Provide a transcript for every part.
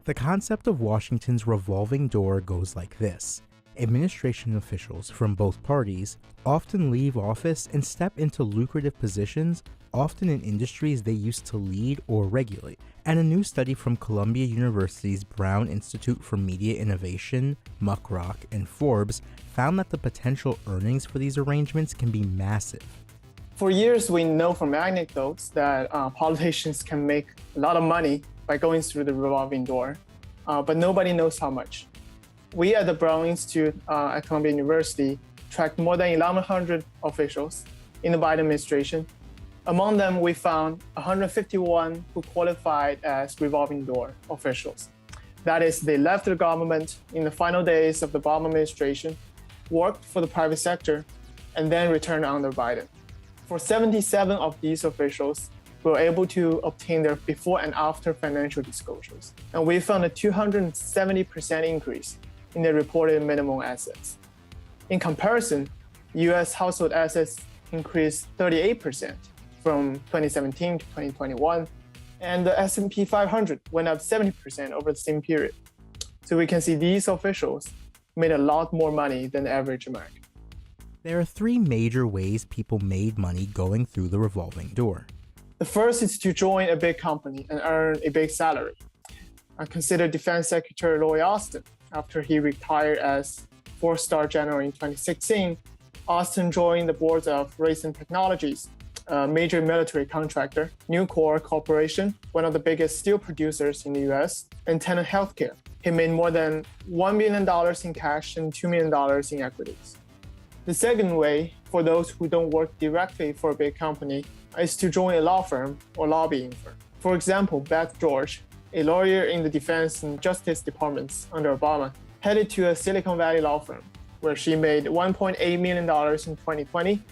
The concept of Washington's revolving door goes like this. Administration officials from both parties often leave office and step into lucrative positions, often in industries they used to lead or regulate. And a new study from Columbia University's Brown Institute for Media Innovation, MuckRock and Forbes found that the potential earnings for these arrangements can be massive. For years, we know from anecdotes that politicians can make a lot of money by going through the revolving door, but nobody knows how much. We at the Brown Institute at Columbia University tracked more than 1,100 officials in the Biden administration. Among them, we found 151 who qualified as revolving door officials. That is, they left the government in the final days of the Obama administration, worked for the private sector, and then returned under Biden. For 77 of these officials, we were able to obtain their before and after financial disclosures. And we found a 270% increase in their reported minimum assets. In comparison, US household assets increased 38% from 2017 to 2021, and the S&P 500 went up 70% over the same period. So we can see these officials made a lot more money than the average American. There are three major ways people made money going through the revolving door. The first is to join a big company and earn a big salary. Consider Defense Secretary Lloyd Austin. After he retired as four-star general in 2016, Austin joined the boards of Raytheon Technologies, a major military contractor, Nucor Corporation, one of the biggest steel producers in the US, and Tenet Healthcare. He made more than $1 million in cash and $2 million in equities. The second way, for those who don't work directly for a big company, is to join a law firm or lobbying firm. For example, Beth George, a lawyer in the Defense and Justice departments under Obama, headed to a Silicon Valley law firm, where she made $1.8 million in 2020,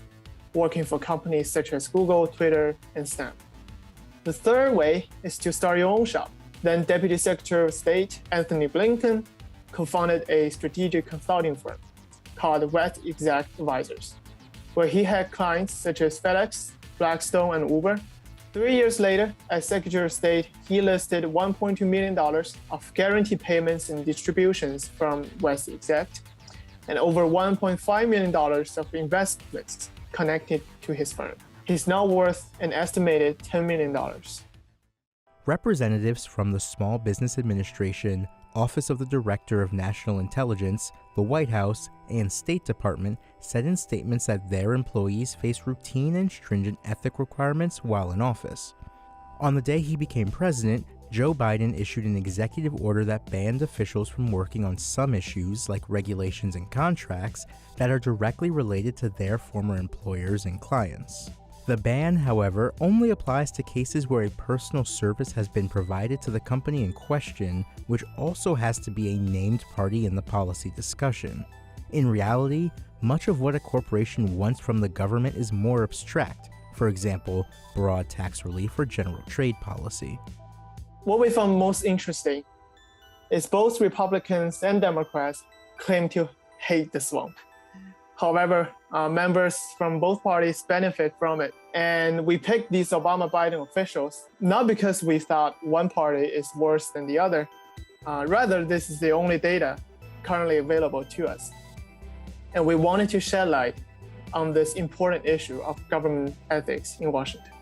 working for companies such as Google, Twitter, and Snap. The third way is to start your own shop. Then Deputy Secretary of State Anthony Blinken co-founded a strategic consulting firm called West Exec Advisors, where he had clients such as FedEx, Blackstone, and Uber. 3 years later, as Secretary of State, he listed $1.2 million of guaranteed payments and distributions from West Exec, and over $1.5 million of investments connected to his firm. He's now worth an estimated $10 million. Representatives from the Small Business Administration, Office of the Director of National Intelligence, the White House, and State Department said in statements that their employees face routine and stringent ethic requirements while in office. On the day he became president, Joe Biden issued an executive order that banned officials from working on some issues like regulations and contracts that are directly related to their former employers and clients. The ban, however, only applies to cases where a personal service has been provided to the company in question, which also has to be a named party in the policy discussion. In reality, much of what a corporation wants from the government is more abstract, for example, broad tax relief or general trade policy. What we found most interesting is both Republicans and Democrats claim to hate the swamp. However, members from both parties benefit from it. And we picked these Obama-Biden officials, not because we thought one party is worse than the other. Rather, this is the only data currently available to us. And we wanted to shed light on this important issue of government ethics in Washington.